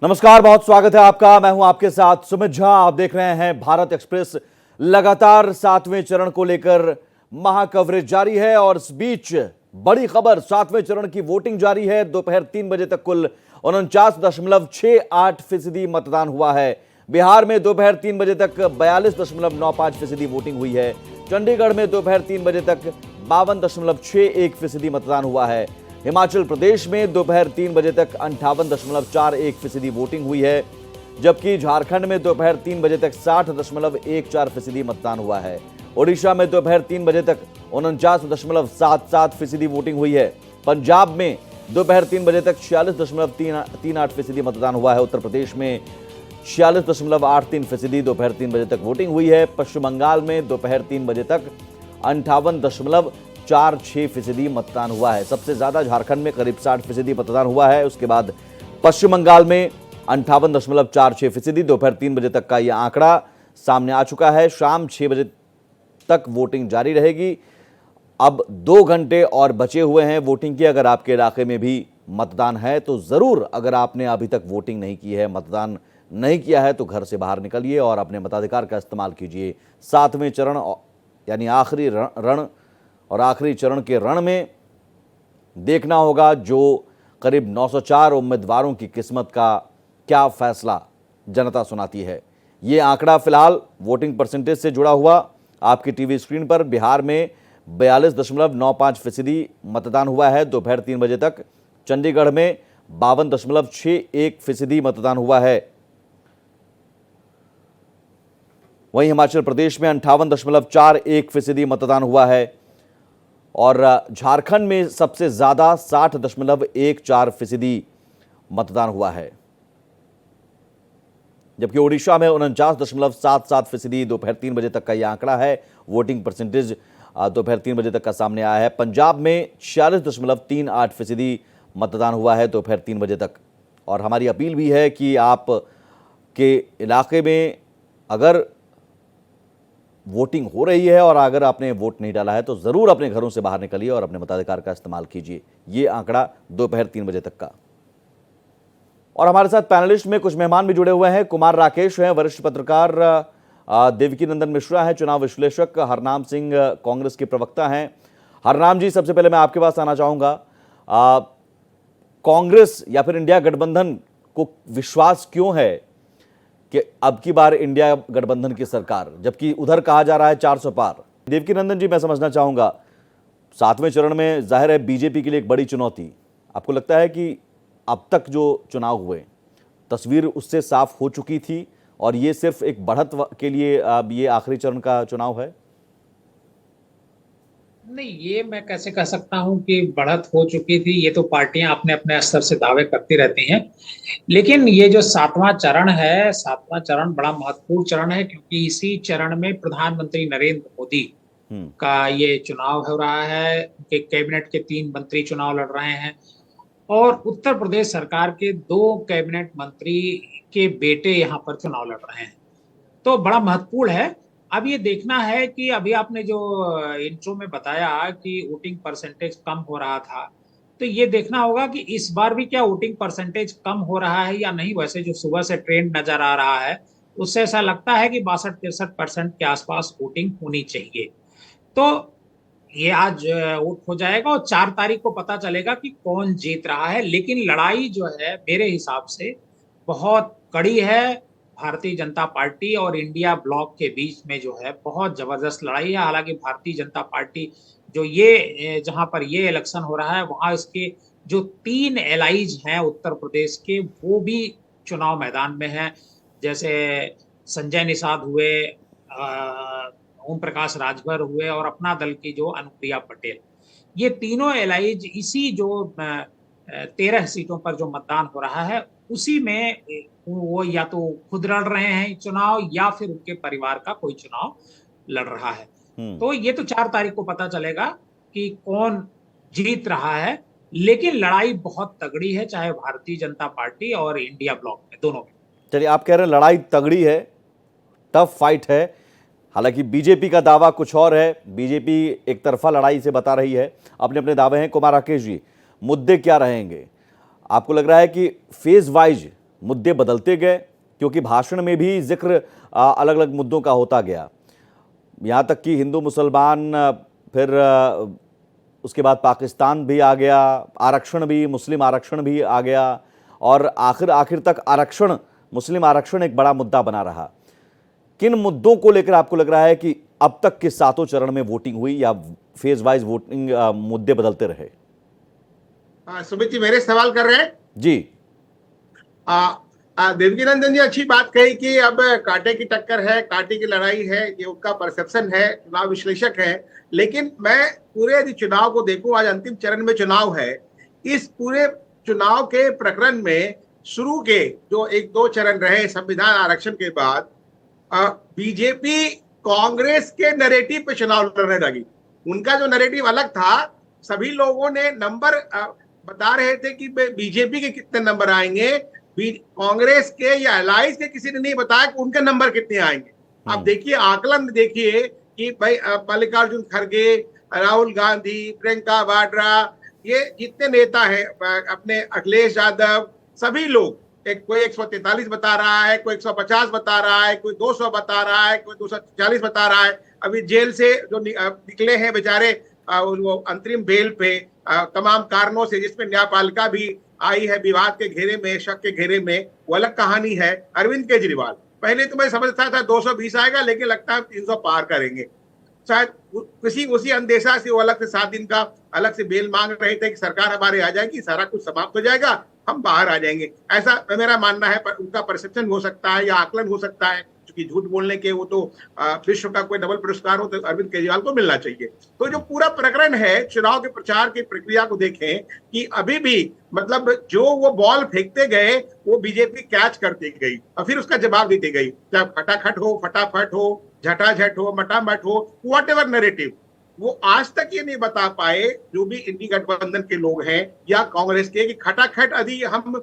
नमस्कार, बहुत स्वागत है आपका। मैं हूं आपके साथ सुमित झा। आप देख रहे हैं भारत एक्सप्रेस। लगातार 7वें चरण को लेकर महाकवरेज जारी है और इस बीच बड़ी खबर, 7वें चरण की वोटिंग जारी है। दोपहर 3 बजे तक कुल 49.68% मतदान हुआ है। बिहार में दोपहर 3 बजे तक 42.95% वोटिंग हुई है। चंडीगढ़ में दोपहर 3 बजे तक 52.61% मतदान हुआ है। हिमाचल प्रदेश में दोपहर 3 बजे तक 58.41% वोटिंग हुई है, जबकि झारखंड में दोपहर 3 बजे तक 60.14% मतदान हुआ है। ओडिशा में दोपहर 3 बजे तक 49.77% वोटिंग हुई है। पंजाब में दोपहर 3 बजे तक 46.38% मतदान हुआ है। उत्तर प्रदेश में 46.83% दोपहर 3 बजे तक वोटिंग हुई है। पश्चिम बंगाल में दोपहर 3 बजे तक 58.46% मतदान हुआ है। सबसे ज्यादा झारखंड में करीब 60% मतदान हुआ है। उसके बाद पश्चिम बंगाल में 58.46%। दोपहर 3 बजे तक का यह आंकड़ा सामने आ चुका है। शाम 6 बजे तक वोटिंग जारी रहेगी। अब 2 घंटे और बचे हुए हैं वोटिंग के। अगर आपके इलाके में भी मतदान है तो जरूर, अगर आपने अभी तक वोटिंग नहीं की है, मतदान नहीं किया है, तो घर से बाहर निकलिए और अपने मताधिकार का इस्तेमाल कीजिए। 7वें चरण यानी आखिरी रण और आखिरी चरण के रण में देखना होगा जो करीब 904 उम्मीदवारों की किस्मत का क्या फैसला जनता सुनाती है। ये आंकड़ा फिलहाल वोटिंग परसेंटेज से जुड़ा हुआ आपकी टीवी स्क्रीन पर। बिहार में 42.95% मतदान हुआ है दोपहर 3 बजे तक। चंडीगढ़ में 52.61% मतदान हुआ है। वहीं हिमाचल प्रदेश में 58.41% मतदान हुआ है और झारखंड में सबसे ज्यादा 60.14% मतदान हुआ है, जबकि ओडिशा में 49.77% दोपहर 3 बजे तक का यह आंकड़ा है। वोटिंग परसेंटेज दोपहर 3 बजे तक का सामने आया है। पंजाब में 46.38% मतदान हुआ है दोपहर 3 बजे तक। और हमारी अपील भी है कि आप के इलाके में अगर वोटिंग हो रही है और अगर आपने वोट नहीं डाला है तो जरूर अपने घरों से बाहर निकलिए और अपने मताधिकार का इस्तेमाल कीजिए। ये आंकड़ा दोपहर 3 बजे तक का। और हमारे साथ पैनलिस्ट में कुछ मेहमान भी जुड़े हुए हैं। कुमार राकेश हैं, वरिष्ठ पत्रकार। देवकी नंदन मिश्रा हैं, चुनाव विश्लेषक। हरनाम सिंह कांग्रेस के प्रवक्ता हैं। हरनाम जी, सबसे पहले मैं आपके पास आना चाहूंगा। कांग्रेस या फिर इंडिया गठबंधन को विश्वास क्यों है कि अब की बार इंडिया गठबंधन की सरकार, जबकि उधर कहा जा रहा है 400 पार? देवकी नंदन जी, मैं समझना चाहूंगा, 7वें चरण में जाहिर है बीजेपी के लिए एक बड़ी चुनौती। आपको लगता है कि अब तक जो चुनाव हुए, तस्वीर उससे साफ हो चुकी थी और ये सिर्फ एक बढ़त के लिए अब ये आखिरी चरण का चुनाव है? नहीं, ये मैं कैसे कह सकता हूं कि बढ़त हो चुकी थी। ये तो पार्टियां अपने अपने स्तर से दावे करती रहती हैं। लेकिन ये जो 7वां चरण है, 7वां चरण बड़ा महत्वपूर्ण चरण है, क्योंकि इसी चरण में प्रधानमंत्री नरेंद्र मोदी हम्म। का ये चुनाव हो रहा है। उनके कैबिनेट के 3 मंत्री चुनाव लड़ रहे हैं और उत्तर प्रदेश सरकार के 2 कैबिनेट मंत्री के बेटे यहाँ पर चुनाव लड़ रहे हैं। तो बड़ा महत्वपूर्ण है। अब ये देखना है कि अभी आपने जो इंट्रो में बताया कि वोटिंग परसेंटेज कम हो रहा था, तो ये देखना होगा कि इस बार भी क्या वोटिंग परसेंटेज कम हो रहा है या नहीं। वैसे जो सुबह से ट्रेंड नजर आ रहा है, उससे ऐसा लगता है कि 62-63% के आसपास वोटिंग होनी चाहिए। तो ये आज वोट हो जाएगा और 4 तारीख को पता चलेगा कि कौन जीत रहा है। लेकिन लड़ाई जो है मेरे हिसाब से बहुत कड़ी है। भारतीय जनता पार्टी और इंडिया ब्लॉक के बीच में जो है बहुत जबरदस्त लड़ाई है। हालांकि भारतीय जनता पार्टी जो ये जहां पर ये इलेक्शन हो रहा है, वहां इसके जो 3 एलाइज हैं उत्तर प्रदेश के, वो भी चुनाव मैदान में हैं। जैसे संजय निषाद हुए, ओम प्रकाश राजभर हुए और अपना दल की जो अनुप्रिया पटेल। ये तीनों एलाइज इसी जो 13 सीटों पर जो मतदान हो रहा है, उसी में वो या तो खुद लड़ रहे हैं चुनाव या फिर उनके परिवार का कोई चुनाव लड़ रहा है। हम्म। तो ये तो 4 तारीख को पता चलेगा कि कौन जीत रहा है। लेकिन लड़ाई बहुत तगड़ी है, चाहे भारतीय जनता पार्टी और इंडिया ब्लॉक में, दोनों में। चलिए, आप कह रहे हैं लड़ाई तगड़ी है, टफ फाइट है। हालांकि बीजेपी का दावा कुछ और है। बीजेपी एक तरफा लड़ाई से बता रही है, अपने अपने दावे हैं। कुमार राकेश जी, मुद्दे क्या रहेंगे? आपको लग रहा है कि फेज वाइज मुद्दे बदलते गए, क्योंकि भाषण में भी जिक्र अलग अलग मुद्दों का होता गया, यहाँ तक कि हिंदू मुसलमान, फिर उसके बाद पाकिस्तान भी आ गया, आरक्षण भी, मुस्लिम आरक्षण भी आ गया, और आखिर तक आरक्षण, मुस्लिम आरक्षण एक बड़ा मुद्दा बना रहा। किन मुद्दों को लेकर आपको लग रहा है कि अब तक के 7 चरण में वोटिंग हुई या फेज वाइज वोटिंग मुद्दे बदलते रहे? सुमित जी मेरे सवाल कर रहे हैं जी। देवकीनंदन जी अच्छी बात कही कि अब कांटे की टक्कर है, कांटे की लड़ाई है, ये उनका परसेप्शन है, चुनाव विश्लेषक है। लेकिन मैं पूरे यदि चुनाव को देखूं, आज अंतिम चरण में चुनाव है, इस पूरे चुनाव के प्रकरण में शुरू के जो 1-2 चरण रहे संविधान आरक्षण के बाद, बीजेपी कांग्रेस के नैरेटिव पे चुनाव लड़ने लगी। उनका जो नैरेटिव अलग था, सभी लोगों ने नंबर बता रहे थे कि बीजेपी के कितने नंबर आएंगे, कांग्रेस के या अलायंस के किसी ने नहीं बताया कि उनके नंबर कितने आएंगे। अब देखिए, आकलन देखिए कि भाई मल्लिकार्जुन खड़गे, राहुल गांधी, प्रियंका वाड्रा, ये जितने नेता हैं, अपने अखिलेश यादव, सभी लोग, कोई 143 बता रहा है, कोई 150 बता रहा है, कोई 200 बता रहा है, कोई 240 बता रहा है। अभी जेल से जो निकले हैं बेचारे, वो अंतरिम बेल पे, तमाम कारणों से, जिसमें न्यायपालिका भी आई है विवाद के घेरे में, शक के घेरे में, वो अलग कहानी है। अरविंद केजरीवाल, पहले तो मैं समझता था 220 आएगा, लेकिन लगता है 300 पार करेंगे। शायद किसी उसी अंदेशा से वो अलग से 7 दिन का अलग से बेल मांग रहे थे कि सरकार हमारे आ जाएगी, सारा कुछ समाप्त हो जाएगा, हम बाहर आ जाएंगे। ऐसा मेरा मानना है, पर उनका परसेप्शन हो सकता है या आकलन हो सकता है, क्योंकि झूठ बोलने के वो तो विश्व का कोई नोबेल पुरस्कार हो तो अरविंद केजरीवाल को मिलना चाहिए। तो जो पूरा प्रकरण है, चुनाव के प्रचार की प्रक्रिया को देखें कि अभी भी मतलब जो वो बॉल फेंकते गए वो बीजेपी कैच करती गई और फिर उसका जवाब देती गई, चाहे खटाखट हो, फटाफट हो, झटाझट हो, मटामट हो, व्हाट एवर नैरेटिव, वो आज तक ये नहीं बता पाए जो भी इंडी गठबंधन के लोग हैं या कांग्रेस के, कि खटाखट यदि हम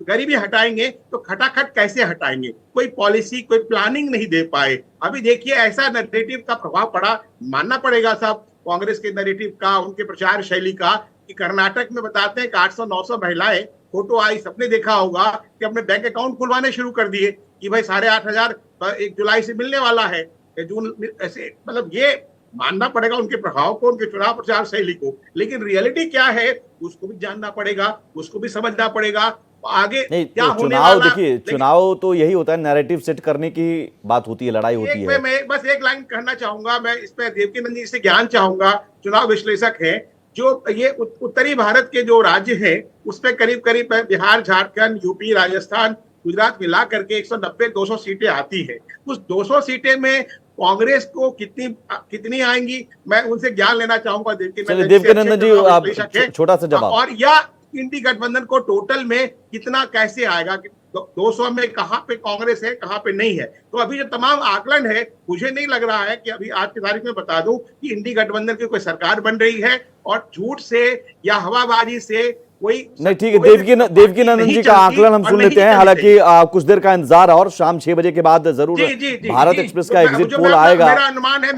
गरीबी हटाएंगे तो खटाखट कैसे हटाएंगे। कोई पॉलिसी, कोई प्लानिंग नहीं दे पाए। अभी देखिए, ऐसा नैरेटिव का प्रभाव पड़ा, मानना पड़ेगा सब कांग्रेस के नैरेटिव का, उनके प्रचार शैली का, कि कर्नाटक में बताते हैं कि 800-900 महिलाएं, फोटो आई, सबने देखा होगा कि अपने बैंक अकाउंट खुलवाने शुरू कर दिए कि भाई 8,500 1 जुलाई से मिलने वाला है, जून ऐसे। मतलब ये मानना पड़ेगा उनके प्रभाव को, उनके चुनाव प्रचार शैली को, लेकिन रियलिटी क्या है उसको भी जानना पड़ेगा, उसको भी समझना पड़ेगा। आगे क्या तो होने चुनाव, वाला, देखिए चुनाव तो यही होता है, नैरेटिव सेट करने की बात होती है, लड़ाई होती है। मैं बस एक लाइन कहना चाहूंगा, मैं इस पर देवकीनंदन जी से ज्ञान चाहूंगा, चुनाव विश्लेषक है। जो ये उत्तरी भारत के जो राज्य है उसमें करीब करीब बिहार, झारखंड, यूपी, राजस्थान, गुजरात मिला करके 190-200 सीटें आती है। उस 200 सीटें में कांग्रेस को कितनी आएंगी, मैं उनसे ज्ञान लेना चाहूंगा। देवकीनंदन जी, आप छोटा सा जवाब। और या इंडी गठबंधन को टोटल में कितना कैसे आएगा, 200 में कहां पे कांग्रेस है, कहां पे नहीं है। तो अभी जो तमाम आकलन है, मुझे नहीं लग रहा है कि अभी आज की तारीख में बता दूं कि इंडी गठबंधन की कोई सरकार बन रही है और झूठ से या हवाबाजी से कोई नहीं। ठीक है, देवकीनंदन जी का आकलन हम सुन लेते हैं। हालांकि कुछ देर का इंतजार और शाम 6 बजे के बाद जरूर भारत एक्सप्रेस का एग्जिट पोल आएगा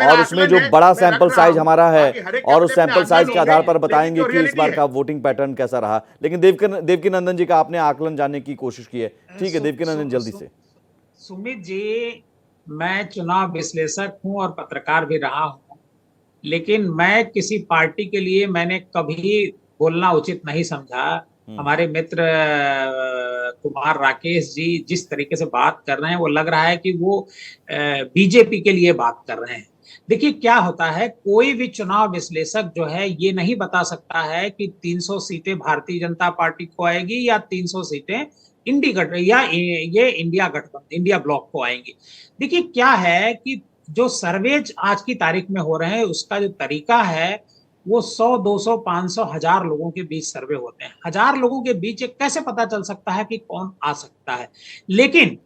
और उसमें जो बड़ा सैंपल साइज हमारा है और उस सैंपल साइज के आधार पर बताएंगे कि इस बार का वोटिंग पैटर्न कैसा रहा। लेकिन देवकीनंदन जी का आपने आकलन जानने की कोशिश की है। ठीक है देवकीनंदन, जल्दी से। सुमित जी, मैं चुनाव विश्लेषक हूं और पत्रकार भी रहा हूं, लेकिन मैं किसी पार्टी के लिए मैंने कभी बोलना उचित नहीं समझा। हमारे मित्र कुमार राकेश जी जिस तरीके से बात कर रहे हैं, वो लग रहा है कि वो बीजेपी के लिए बात कर रहे हैं। देखिए क्या होता है, कोई भी चुनाव विश्लेषक जो है ये नहीं बता सकता है कि 300 सीटें भारतीय जनता पार्टी को आएगी या 300 सीटें ये इंडिया ब्लॉक को आएंगी। देखिए क्या है कि जो सर्वेज आज की तारीख में हो रहे हैं, उसका जो तरीका है वो 100, 200, 500, 1000 लोगों के बीच सर्वे होते हैं। 1000 लोगों के बीच कैसे पता चल सकता है कि कौन आ सकता है। लेकिन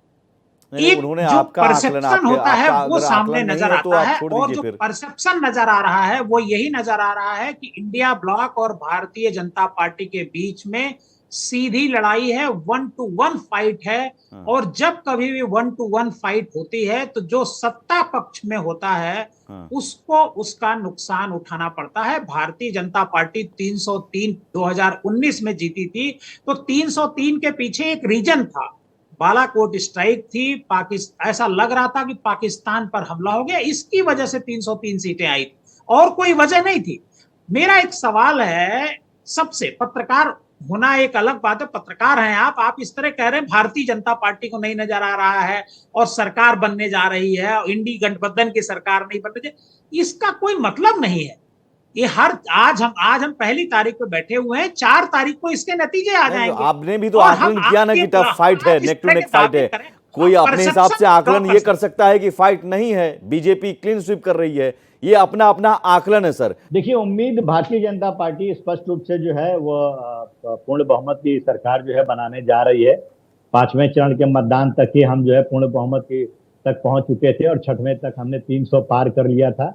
एक जो परसेप्शन होता है वो सामने नजर आता है, और जो परसेप्शन नजर आ रहा है वो यही नजर आ रहा है कि इंडिया ब्लॉक और भारतीय जनता पार्टी के बीच में सीधी लड़ाई है, 1-to-1 फाइट है। और जब कभी भी 1-to-1 फाइट होती है तो जो सत्ता पक्ष में होता है उसको उसका नुकसान उठाना पड़ता है। भारतीय जनता पार्टी 303 2019 में जीती थी, तो 303 के पीछे एक रीजन था, बालाकोट स्ट्राइक थी, पाकिस्तान, ऐसा लग रहा था कि पाकिस्तान पर हमला हो गया, इसकी वजह से 303 सीटें आई थी, और कोई वजह नहीं थी। मेरा एक सवाल है सबसे, पत्रकार होना एक अलग बात है, पत्रकार हैं आप इस तरह कह रहे हैं भारतीय जनता पार्टी को नहीं नजर आ रहा है और सरकार बनने जा रही है, इंडी गठबंधन की सरकार नहीं बन रही है, इसका कोई मतलब नहीं है। ये आज हम पहली तारीख पे बैठे हुए हैं, 4 तारीख को इसके नतीजे आ जाएंगे। आपने भी तो आकलन किया ना कि टफ फाइट है, नेक टू नेक फाइट है। कोई अपने हिसाब से आकलन ये कर सकता है कि फाइट नहीं है, बीजेपी क्लीन स्वीप कर रही है, ये अपना अपना आकलन है सर। देखिए, उम्मीद भारतीय जनता पार्टी स्पष्ट रूप से जो है वो पूर्ण बहुमत की सरकार जो है बनाने जा रही है। 5वें चरण के मतदान तक ही हम जो है पूर्ण बहुमत की तक पहुंच चुके थे और 6वें तक हमने 300 पार कर लिया था,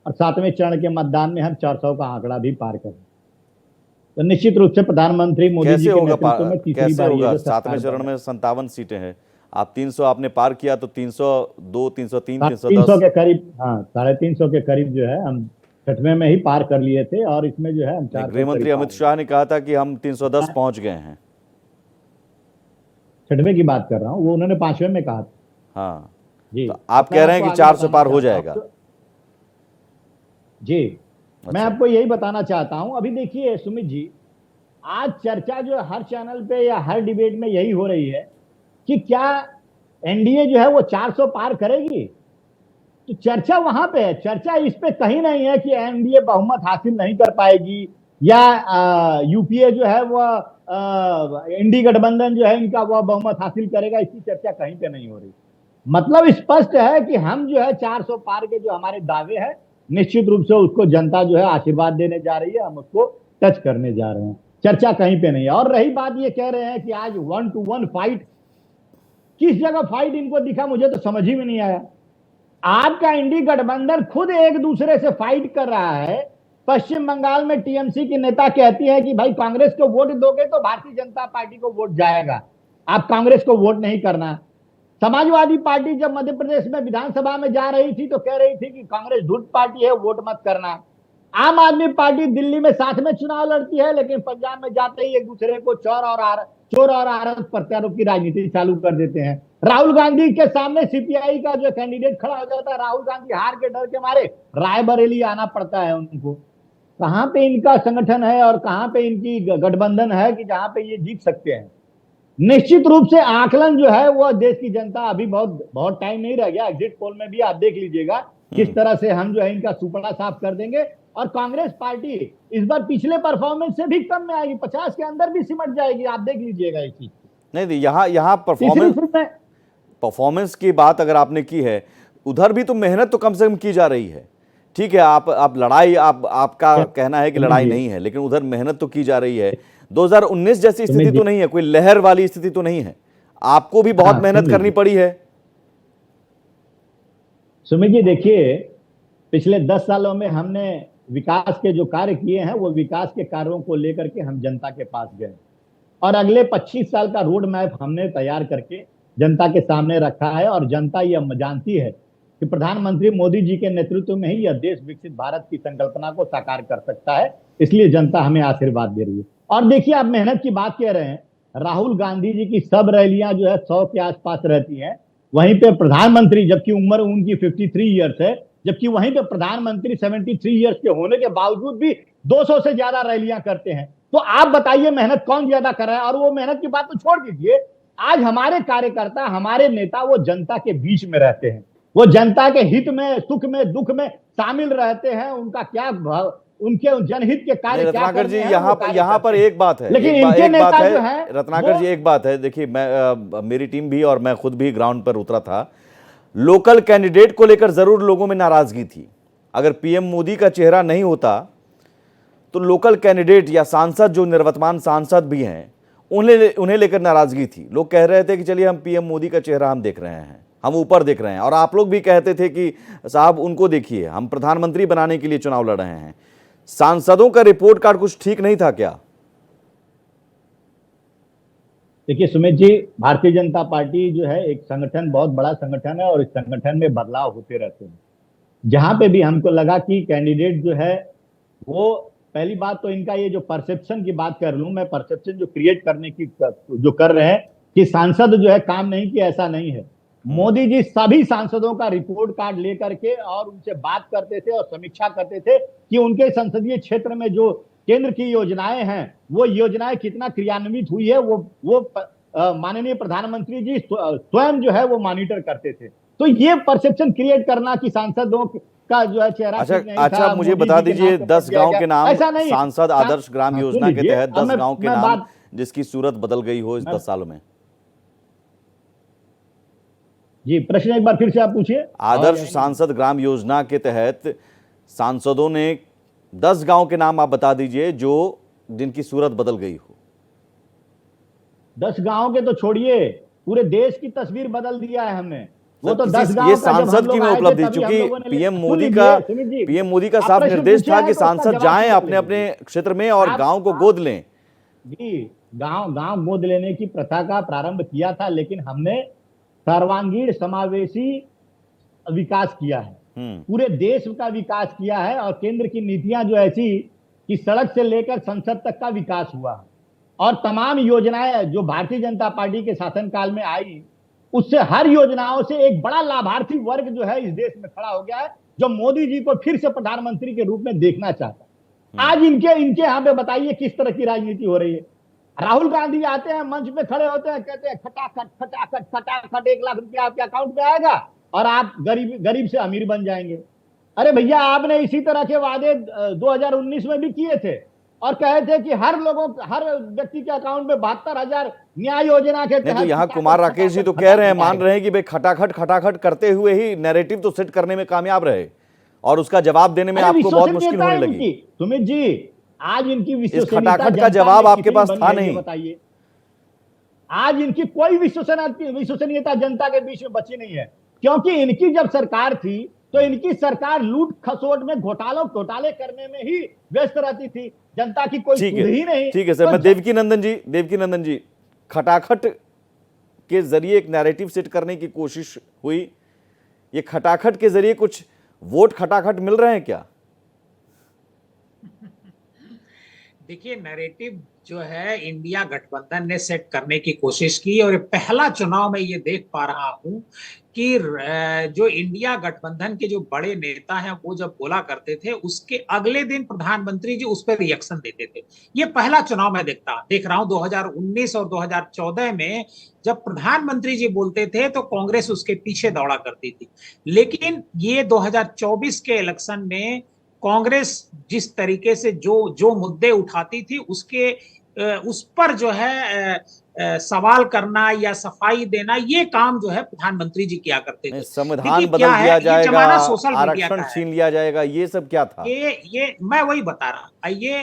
और 7वें चरण के मतदान में हम 400 का आंकड़ा भी पार कर। तो निश्चित रूप से प्रधानमंत्री मोदी जी के नेतृत्व में तीसरी बार ये 7वें चरण में 57 सीटें हैं, आप 300 आपने पार किया तो 302, 303, 300 के करीब, हाँ 350 के करीब जो है हम 6वें में ही पार कर लिए थे, और इसमें जो है हम गृह मंत्री अमित शाह ने कहा था कि हम 310 पहुंच गए हैं। 6वें की बात कर रहा हूँ, वो उन्होंने 5वें में कहा था। हाँ जी, तो आप कह रहे हैं कि 400 पार हो जाएगा। जी, अच्छा। मैं आपको यही बताना चाहता हूं। अभी देखिए सुमित जी, आज चर्चा जो हर चैनल पे या हर डिबेट में यही हो रही है कि क्या एनडीए जो है वो 400 पार करेगी। तो चर्चा वहां पे है, चर्चा इस पे कहीं नहीं है कि एनडीए बहुमत हासिल नहीं कर पाएगी या यूपीए जो है वो इंडी गठबंधन जो है इनका वह बहुमत हासिल करेगा, इसकी चर्चा कहीं पे नहीं हो रही। मतलब स्पष्ट है कि हम जो है 400 पार के जो हमारे दावे हैं, निश्चित रूप से उसको जनता जो है आशीर्वाद देने जा रही है, हम उसको टच करने जा रहे हैं, चर्चा कहीं पे नहीं है। और रही बात, ये कह रहे हैं कि आज 1-to-1 फाइट, किस जगह फाइट इनको दिखा, मुझे तो समझ ही में नहीं आया। आपका इंडी गठबंधन खुद एक दूसरे से फाइट कर रहा है। पश्चिम बंगाल में टीएमसी की नेता कहती है कि भाई कांग्रेस को वोट दोगे तो भारतीय जनता पार्टी को वोट जाएगा, आप कांग्रेस को वोट नहीं करना। समाजवादी पार्टी जब मध्य प्रदेश में विधानसभा में जा रही थी तो कह रही थी कि कांग्रेस धूर्त पार्टी है, वोट मत करना। आम आदमी पार्टी दिल्ली में साथ में चुनाव लड़ती है, लेकिन पंजाब में जाते ही एक दूसरे को चोर और आरोप प्रत्यारोप की राजनीति चालू कर देते हैं। राहुल गांधी के सामने सीपीआई का जो कैंडिडेट खड़ा हो जाता है, राहुल गांधी हार के डर के मारे रायबरेली आना पड़ता है उनको। कहां पे इनका संगठन है और कहां पे इनकी गठबंधन है कि जहां पे ये जीत सकते हैं। निश्चित रूप से आकलन जो है वो देश की जनता, अभी बहुत टाइम नहीं रह गया, एग्जिट पोल में भी आप देख लीजिएगा किस तरह से हम जो है इनका सुपड़ा साफ कर देंगे। और कांग्रेस पार्टी इस बार पिछले परफॉर्मेंस से भी कम में आएगी, 50 के अंदर भी सिमट जाएगी, आप देख लीजिएगा इस चीज। नहीं, यहाँ परफॉर्मेंस की बात अगर आपने की है, उधर भी तो मेहनत तो कम से कम की जा रही है। ठीक है, आप लड़ाई, आपका कहना है कि लड़ाई नहीं है, लेकिन उधर मेहनत तो की जा रही है। 2019 जैसी स्थिति तो नहीं है, कोई लहर वाली स्थिति तो नहीं है, आपको भी बहुत मेहनत करनी पड़ी है। सुमित जी देखिए, पिछले 10 सालों में हमने विकास के जो कार्य किए हैं, वो विकास के कार्यों को लेकर के हम जनता के पास गए, और अगले 25 साल का रोड मैप हमने तैयार करके जनता के सामने रखा है। और जनता यह जानती है कि प्रधानमंत्री मोदी जी के नेतृत्व में ही यह देश विकसित भारत की संकल्पना को साकार कर सकता है, इसलिए जनता हमें आशीर्वाद दे रही है। और देखिए, आप मेहनत की बात कह रहे हैं, राहुल गांधी जी की सब रैलियां जो है 100 के आसपास रहती हैं, वहीं पे प्रधानमंत्री, जबकि उम्र उनकी 53 ईयर्स है, जबकि वहीं पे प्रधानमंत्री 73 ईयर्स के होने के बावजूद भी 200 से ज्यादा रैलियां करते हैं। तो आप बताइए मेहनत कौन ज्यादा कर रहा है। और वो मेहनत की बात तो छोड़ दीजिए, आज हमारे कार्यकर्ता, हमारे नेता वो जनता के बीच में रहते हैं, वो जनता के हित में, सुख में, दुख में शामिल रहते हैं। उनका क्या उनके जनहित के कार्य क्या रत्नाकर जी, यहाँ पर एक बात है, लेकिन इनके नेता जो है, रत्नाकर जी एक बात है, देखिए मेरी टीम भी और मैं खुद भी ग्राउंड पर उतरा था, लोकल कैंडिडेट को लेकर जरूर लोगों में नाराजगी थी। अगर पीएम मोदी का चेहरा नहीं होता तो लोकल कैंडिडेट या सांसद, जो निवर्तमान सांसद भी हैं, उन्हें लेकर नाराजगी थी। लोग कह रहे थे कि चलिए हम पीएम मोदी का चेहरा हम देख रहे हैं, हम ऊपर देख रहे हैं, और आप लोग भी कहते थे कि साहब उनको देखिए, हम प्रधानमंत्री बनाने के लिए चुनाव लड़ रहे हैं। सांसदों का रिपोर्ट कार्ड कुछ ठीक नहीं था क्या? देखिए सुमित जी, भारतीय जनता पार्टी जो है एक संगठन, बहुत बड़ा संगठन है और इस संगठन में बदलाव होते रहते हैं। जहां पे भी हमको लगा कि कैंडिडेट जो है वो, पहली बात तो इनका ये जो परसेप्शन की बात कर लूं मैं, परसेप्शन जो क्रिएट करने की जो कर रहे हैं कि सांसद जो है काम नहीं किया, ऐसा नहीं है। मोदी जी सभी सांसदों का रिपोर्ट कार्ड लेकर के और उनसे बात करते थे और समीक्षा करते थे कि उनके संसदीय क्षेत्र में जो केंद्र की योजनाएं हैं वो योजनाएं कितना क्रियान्वित हुई है, वो माननीय प्रधानमंत्री जी स्वयं जो है वो मॉनिटर करते थे। तो ये परसेप्शन क्रिएट करना कि सांसदों का जो है चेहरा अच्छा ठीक नहीं था, मुझे मोदी बता जी के दीजिए नाम पे 10 वोट दिया गांव गया, के नाम, ऐसा नहीं है। सांसद आदर्श ग्राम हाँ, योजना सुन के लीजिए, तहत अब 10 गांव के मैं नाम बात, जिसकी सूरत बदल गई हो इस 10 सालों में। जी प्रश्न एक बार फिर से आप पूछिए। आदर्श सांसद ग्राम योजना के तहत सांसदों ने 10 गांव के नाम आप बता दीजिए जो जिनकी सूरत बदल गई हो। 10 गांव के तो छोड़िए, पूरे देश की तस्वीर बदल दिया है हमने। वो तो 10 ये गांव का जब सांसद हम की लोग में आए थे उपलब्धि, तभी हम चूंकि लोगों ने, पीएम सुन मोदी का आप साफ प्रश्न निर्देश पूछे था हैं कि तो उसका सांसद जवाब जाएं सुन अपने अपने लीजिए। क्षेत्र में और गांव को गोद लें। जी, गांव गांव गोद लेने की प्रथा का प्रारंभ किया था, लेकिन हमने सर्वांगीण समावेशी विकास किया है, पूरे देश का विकास किया है और केंद्र की नीतियां जो ऐसी कि सड़क से लेकर संसद तक का विकास हुआ है और तमाम योजनाएं जो भारतीय जनता पार्टी के शासनकाल में आई, उससे हर योजनाओं से एक बड़ा लाभार्थी वर्ग जो है इस देश में खड़ा हो गया है, जो मोदी जी को फिर से प्रधानमंत्री के रूप में देखना चाहता है। आज इनके इनके यहाँ पे बताइए किस तरह की राजनीति हो रही है। राहुल गांधी आते हैं, मंच पे खड़े होते हैं, कहते हैं खटाखट खटाखट खटाखट 1 लाख रुपया आपके अकाउंट में आएगा और आप गरीब गरीब से अमीर बन जाएंगे। अरे भैया, आपने इसी तरह के वादे 2019 में भी किए थे और कहे थे कि हर व्यक्ति के अकाउंट में 72,000 न्याय योजना के नहीं तो यहाँ कुमार राकेश जी तो कह रहे हैं, मान रहे हैं कि भाई खटाखट खटाखट करते हुए ही नैरेटिव तो सेट करने में कामयाब रहे और उसका जवाब देने में आपको बहुत मुश्किल होने लगी। सुमित जी, आज इनकी इस खटाखट का जवाब आपके पास था नहीं। बताइए, आज इनकी कोई विश्वसनीयता जनता के बीच में बची नहीं है, क्योंकि इनकी जब सरकार थी तो इनकी सरकार लूट खसोट में घोटाले करने में ही व्यस्त रहती थी, जनता की कोई सुध ही नहीं। ठीक है सर, मैं देवकी नंदन जी, खटाखट के जरिए एक नैरेटिव सेट करने की कोशिश हुई, ये खटाखट के जरिए कुछ वोट खटाखट मिल रहे हैं क्या? देखिए, नैरेटिव जो है इंडिया गठबंधन ने सेट करने की कोशिश की और पहला चुनाव में ये देख पा रहा हूं कि जो इंडिया गठबंधन के जो बड़े नेता हैं वो जब बोला करते थे उसके अगले दिन प्रधानमंत्री जी उस पर रिएक्शन देते थे। ये पहला चुनाव मैं देख रहा हूं। 2019 और 2014 में जब प्रधानमंत्री जी बोलते थे तो कांग्रेस उसके पीछे दौड़ा करती थी, लेकिन ये 2024 के इलेक्शन में कांग्रेस जिस तरीके से जो मुद्दे उठाती थी उस पर जो है सवाल करना या सफाई देना, ये काम जो है प्रधानमंत्री जी किया करते थे। संविधान बदल दिया जाएगा, आरक्षण छीन लिया जाएगा, ये सब क्या था? ये मैं वही बता रहा। ये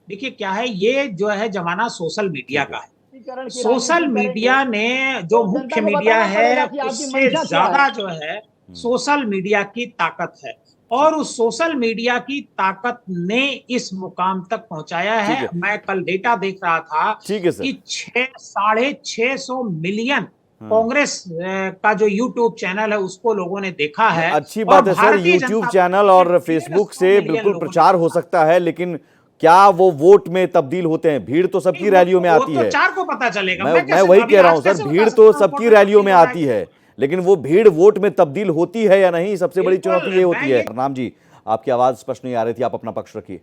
देखिए क्या है, ये जो है जमाना सोशल मीडिया का है। सोशल मीडिया ने जो मुख्य मीडिया है उससे ज्यादा जो है सोशल मीडिया की ताकत है और उस सोशल मीडिया की ताकत ने इस मुकाम तक पहुंचाया है। मैं कल डेटा देख रहा था कि 650 मिलियन कांग्रेस का जो यूट्यूब चैनल है उसको लोगों ने देखा है। अच्छी बात है सर, यूट्यूब चैनल और फेसबुक से बिल्कुल प्रचार हो सकता है, लेकिन क्या वो वोट में तब्दील होते हैं? भीड़ तो सबकी रैलियों में आती है। 4 को पता चलेगा। मैं वही कह रहा हूं सर, भीड़ तो सबकी रैलियों में आती है, लेकिन वो भीड़ वोट में तब्दील होती है या नहीं, सबसे बड़ी चुनौती ये होती है। राम जी, आपकी आवाज स्पष्ट नहीं आ रही थी, आप अपना पक्ष रखिए।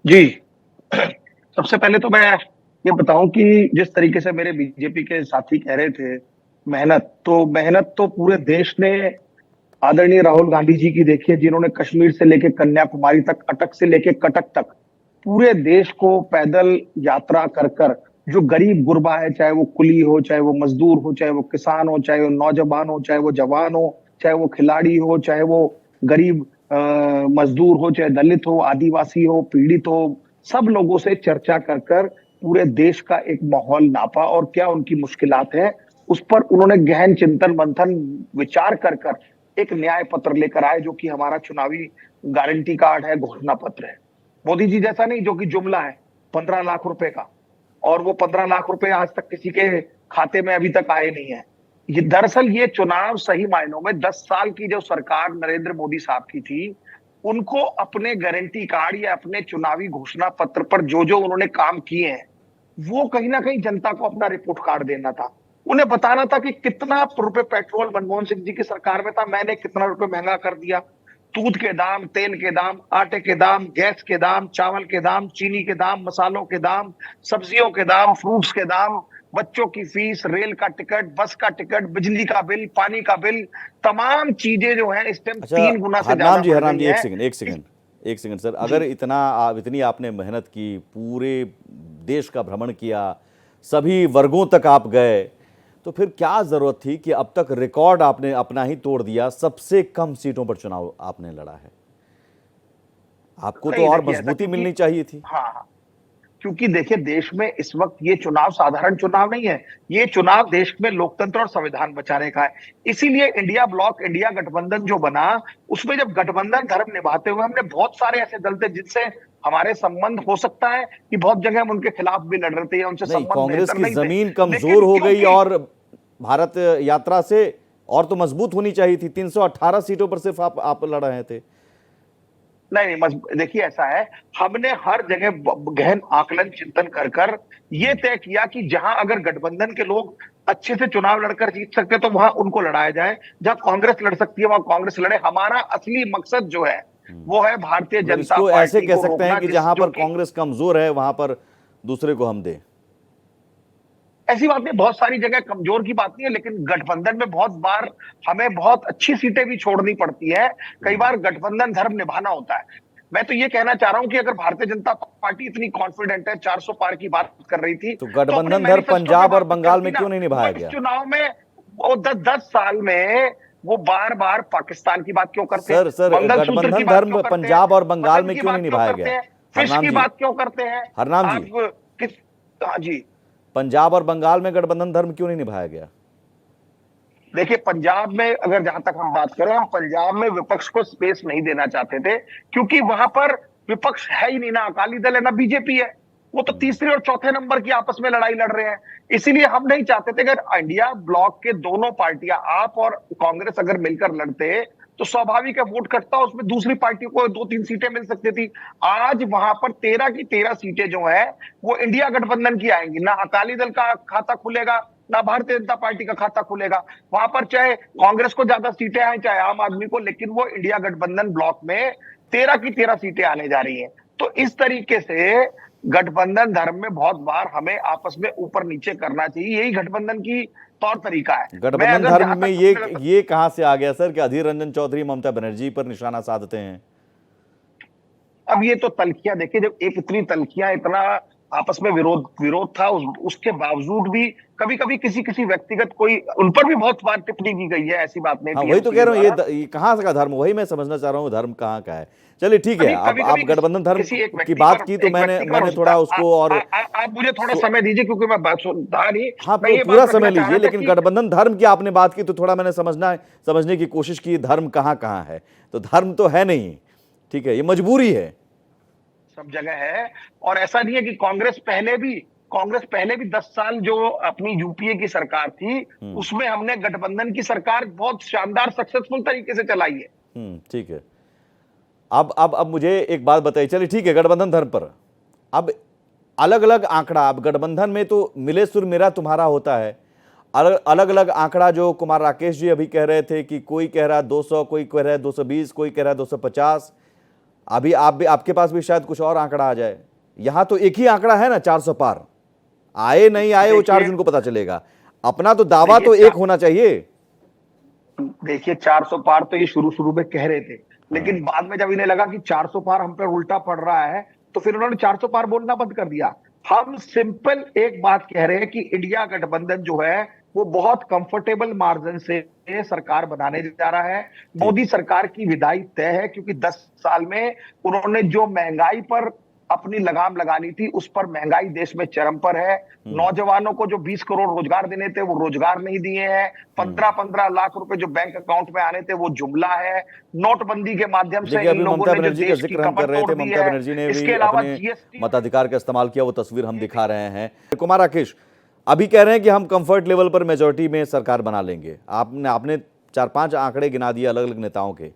जी, सबसे पहले तो मैं ये बताऊं कि जिस तरीके से मेरे बीजेपी के साथी कह रहे थे मेहनत तो पूरे देश ने आदरणीय राहुल गांधी जी की देखी है, जिन्होंने कश्मीर से लेकर कन्याकुमारी तक, अटक से लेकर कटक तक पूरे देश को पैदल यात्रा कर जो गरीब गुरबा है, चाहे वो कुली हो, चाहे वो मजदूर हो, चाहे वो किसान हो, चाहे वो नौजवान हो, चाहे वो जवान हो, चाहे वो खिलाड़ी हो, चाहे वो गरीब मजदूर हो, चाहे दलित हो, आदिवासी हो, पीड़ित हो, सब लोगों से चर्चा कर पूरे देश का एक माहौल नापा और क्या उनकी मुश्किलात हैं उस पर उन्होंने गहन चिंतन मंथन विचार कर एक न्याय पत्र लेकर आए, जो कि हमारा चुनावी गारंटी कार्ड है, घोषणा पत्र है। मोदी जी जैसा नहीं जो कि जुमला है 15 लाख रुपए का और वो 15 लाख रुपए आज तक किसी के खाते में अभी तक आए नहीं है। ये दरअसल ये चुनाव सही मायनों में 10 साल की जो सरकार नरेंद्र मोदी साहब की थी, उनको अपने गारंटी कार्ड या अपने चुनावी घोषणा पत्र पर जो जो उन्होंने काम किए हैं, वो कहीं ना कहीं जनता को अपना रिपोर्ट कार्ड देना था। उन्हें बताना था कि कितना रुपए पेट्रोल मनमोहन सिंह जी की सरकार में था, मैंने कितना रुपए महंगा कर दिया। दूध के दाम, तेल के दाम, आटे के दाम, गैस के दाम, चावल के दाम, चीनी के दाम, मसालों के दाम, सब्जियों के दाम, फ्रूट्स के दाम, बच्चों की फीस, रेल का टिकट, बस का टिकट, बिजली का बिल, पानी का बिल, तमाम चीजें जो है इस टाइम अच्छा 3 गुना से ज्यादा हरनाम जी बढ़ एक सेकंड सर, अगर इतनी आपने मेहनत की, पूरे देश का भ्रमण किया, सभी वर्गों तक आप गए, तो फिर क्या जरूरत थी कि अब तक रिकॉर्ड आपने अपना ही तोड़ दिया, सबसे कम सीटों पर चुनाव आपने लड़ा है? आपको तो और मजबूती मिलनी चाहिए थी। हाँ, क्योंकि देखिए देश में इस वक्त ये चुनाव साधारण चुनाव नहीं है, ये चुनाव देश में लोकतंत्र और संविधान बचाने का है। इसीलिए इंडिया ब्लॉक, इंडिया गठबंधन जो बना, उसमें जब गठबंधन धर्म निभाते हुए हमने बहुत सारे ऐसे दल थे जिनसे हमारे संबंध हो सकता है कि बहुत जगह हम उनके खिलाफ भी लड़ रहे थे, उनसे नहीं, संबंध कांग्रेस बेहतर की नहीं थे। जमीन कमजोर हो गई और भारत यात्रा से और तो मजबूत होनी चाहिए थी। 318 सीटों पर सिर्फ आप लड़ रहे थे। नहीं, देखिए ऐसा है, हमने हर जगह गहन आकलन चिंतन कर ये तय किया कि जहां अगर गठबंधन के लोग अच्छे से चुनाव लड़कर जीत सकते तो वहां उनको लड़ाया जाए, जहां कांग्रेस लड़ सकती है वहां कांग्रेस लड़े। हमारा असली मकसद जो है वो है भारतीय जनता इसको पार्टी ऐसे कह को सकते हैं रोकना, कि जहां पर जो कि कांग्रेस कमजोर है वहां पर दूसरे को हम दें। ऐसी बात नहीं, बहुत सारी जगह कमजोर की बात नहीं है, लेकिन गठबंधन में बहुत बार हमें बहुत अच्छी सीटें भी छोड़नी पड़ती है। कई बार गठबंधन धर्म निभाना होता है। मैं तो ये कहना चाह रहा हूं कि अगर भारतीय जनता पार्टी इतनी कॉन्फिडेंट है, 400 पार की बात कर रही थी, तो अपने गठबंधन धर्म मैनिफेस्टो पंजाब में और बात बंगाल करती में ना। क्यों नहीं निभाया वो इस गया? चुनाव में वो 10 साल में वो बार बार पाकिस्तान की बात क्यों करते हैं, सर मंगलसूत्र की गठबंधन बात धर्म क्यों करते हैं, पंजाब और बंगाल पसंद में की क्यों बात नहीं क्यों निभाया करते गया? हैं, फिश हरनाम की जी, बात क्यों करते हैं हरनाम आप जी, किस? हाँ जी, पंजाब और बंगाल में गठबंधन धर्म क्यों नहीं निभाया गया? देखिए पंजाब में अगर जहां तक हम बात करें, हम पंजाब में विपक्ष को स्पेस नहीं देना चाहते थे, क्योंकि वहां पर विपक्ष है ही नहीं, ना अकाली दल है ना बीजेपी है। वो तो तीसरे और चौथे नंबर की आपस में लड़ाई लड़ रहे हैं। इसीलिए हम नहीं चाहते थे अगर इंडिया ब्लॉक के दोनों पार्टियां, आप और कांग्रेस अगर मिलकर लड़ते तो स्वाभाविक है वोट कटता, उसमें दूसरी पार्टी को 2-3 सीटें मिल सकती थी। आज वहां पर 13 की 13 सीटें जो है वो इंडिया गठबंधन की आएंगी, ना अकाली दल का खाता खुलेगा ना भारतीय जनता पार्टी का खाता खुलेगा। वहां पर चाहे कांग्रेस को ज्यादा सीटें आए चाहे आम आदमी को, लेकिन वो इंडिया गठबंधन ब्लॉक में 13 की 13 सीटें आने जा रही हैं। तो इस तरीके से गठबंधन धर्म में बहुत बार हमें आपस में ऊपर नीचे करना चाहिए, यही गठबंधन की तौर तरीका है। गठबंधन धर्म में ये कहां से आ गया सर कि अधीर रंजन चौधरी ममता बनर्जी पर निशाना साधते हैं? अब ये तो तल्खियां देखिए, जब एक इतनी तल्खियां, इतना आपस में विरोध था, उसके बावजूद भी कभी कभी किसी व्यक्तिगत कोई उन पर भी बहुत बार टिप्पणी की गई है, ऐसी बात नहीं। हाँ, वही तो कह रहा हूँ, ये कहाँ का धर्म, वही मैं समझना चाह रहा हूँ, धर्म कहाँ का है। चलिए ठीक है, अब आप गठबंधन धर्म की बात की तो मैंने थोड़ा उसको, और आप मुझे थोड़ा समय दीजिए क्योंकि मैं बात सुनता नहीं। हाँ, पूरा समय लीजिए, लेकिन गठबंधन धर्म की आपने बात की तो थोड़ा मैंने समझने की कोशिश की, धर्म कहाँ कहाँ है। तो धर्म तो है नहीं, ठीक है, ये मजबूरी है, सब जगह है। और ऐसा नहीं है कि कांग्रेस पहले भी 10 साल जो अपनी यूपीए की सरकार थी उसमें हमने गठबंधन की सरकार बहुत शानदार सक्सेसफुल तरीके से चलाई है। ठीक है। अब मुझे एक बात बताइए, चलिए ठीक है, गठबंधन धर्म पर अब अलग अलग आंकड़ा, अब गठबंधन में तो मिले सुर मेरा तुम्हारा होता है, अलग अलग आंकड़ा जो कुमार राकेश जी अभी कह रहे थे कि कोई कह रहा है 200, कोई कह रहा है 220, कोई कह रहा है 250, अभी आपके पास भी शायद कुछ और आंकड़ा आ जाए। यहां तो एक ही आंकड़ा है ना, 400 पार, आए नहीं आए वो 4 जून को पता चलेगा। अपना तो दावा तो एक होना चाहिए। देखिए 400 पार तो ये शुरू में कह रहे थे, लेकिन बाद में जब इन्हें लगा कि 400 पार हम पे उल्टा पड़ रहा है तो फिर उन्होंने 400 पार बोलना बंद कर दिया। हम सिंपल एक बात कह रहे हैं कि इंडिया गठबंधन जो है वो बहुत कंफर्टेबल मार्जिन से सरकार बनाने जा रहा है। मोदी सरकार की विदाई तय है, क्योंकि 10 साल में उन्होंने जो महंगाई पर अपनी लगाम लगानी थी, उस पर महंगाई देश में चरम पर है। नौजवानों को जो 20 करोड़ रोजगार देने थे वो रोजगार नहीं दिए हैं। 15-15 लाख रुपए जो बैंक अकाउंट में आने थे वो जुमला है। नोटबंदी के माध्यम से देखिए, इन अभी लोगों ममता ने जो बनर्जी का देश की जिक्र हम कर कमर रहे तोड़ थे, दी ममता है। बनर्जी ने इसके भी अलावा अपने जीएसटी मताधिकार का इस्तेमाल किया, वो तस्वीर हम दिखा रहे हैं। कुमार राकेश अभी कह रहे हैं कि हम कंफर्ट लेवल पर मेजोरिटी में सरकार बना लेंगे। आपने 4-5 आंकड़े गिना दिए अलग अलग नेताओं के।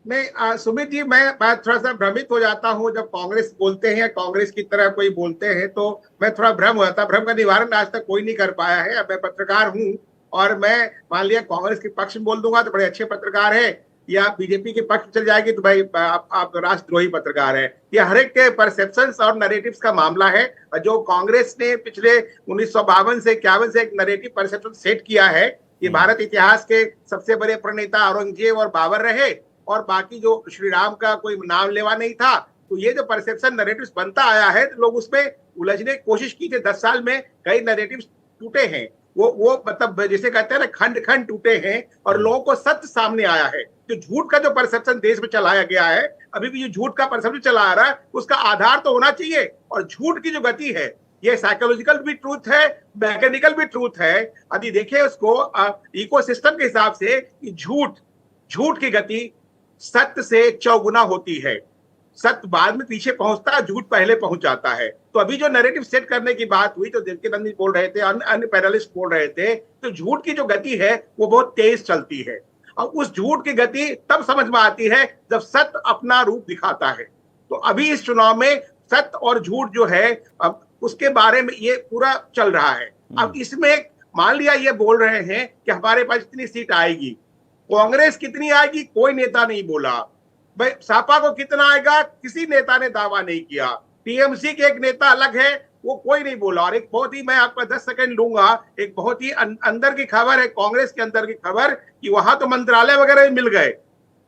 नहीं सुमित जी, मैं थोड़ा सा भ्रमित हो जाता हूं जब कांग्रेस बोलते हैं, कांग्रेस की तरह कोई बोलते हैं तो मैं थोड़ा भ्रम हो जाता। भ्रम का निवारण आज तक कोई नहीं कर पाया है। अब मैं पत्रकार हूं और मैं मान लिया कांग्रेस के पक्ष में बोल दूंगा तो बड़े अच्छे पत्रकार है, या बीजेपी के पक्ष में चल जाएगी तो भाई आप राष्ट्रद्रोही पत्रकार है। ये हर एक के परसेप्शंस और नरेटिव्स का मामला है। जो कांग्रेस ने पिछले 1952 से 51 से एक नरेटिव परसेप्शन सेट किया है, ये भारत इतिहास के सबसे बड़े प्रणेता औरंगजेब और बाबर रहे और बाकी जो श्री राम का कोई नाम लेवा नहीं था। तो ये जो परसेप्शन नरेटिव्स बनता आया है, तो लोग उसमें उलझने की कोशिश की थी। 10 साल में कई नरेटिव्स टूटे हैं। वो मतलब जिसे कहते हैं ना, खंड खंड टूटे हैं और लोगों को सत्य सामने आया है। जो झूठ का जो परसेप्शन देश में चलाया गया है, अभी भी जो झूठ का परसेप्शन चला आ रहा है, उसका आधार तो होना चाहिए। और झूठ की जो गति है, ये साइकोलॉजिकल भी ट्रूथ है, मैकेनिकल भी ट्रूथ है। अभी देखिए उसको इकोसिस्टम के हिसाब से झूठ की गति सत्य से चौगुना होती है। सत्य बाद में पीछे पहुंचता है, झूठ पहले पहुंच जाता है। तो अभी जो नैरेटिव सेट करने की बात हुई, तो देवकीनंदन बोल रहे थे, अन्य पैनलिस्ट बोल रहे थे, तो झूठ की जो गति है वो बहुत तेज चलती है। और उस झूठ की गति तब समझ में आती है जब सत्य अपना रूप दिखाता है। तो अभी इस चुनाव में सत्य और झूठ जो है, अब उसके बारे में ये पूरा चल रहा है। अब इसमें मान लिया ये बोल रहे हैं कि हमारे पास इतनी सीट आएगी, कांग्रेस कितनी आएगी कोई नेता नहीं बोला। भाई सपा को कितना आएगा किसी नेता ने दावा नहीं किया। टीएमसी के एक नेता अलग है, वो कोई नहीं बोला। और एक बहुत ही, मैं आपका 10 सेकंड लूंगा, एक बहुत ही अंदर की खबर है, कांग्रेस के अंदर की खबर, कि वहां तो मंत्रालय वगैरह मिल गए,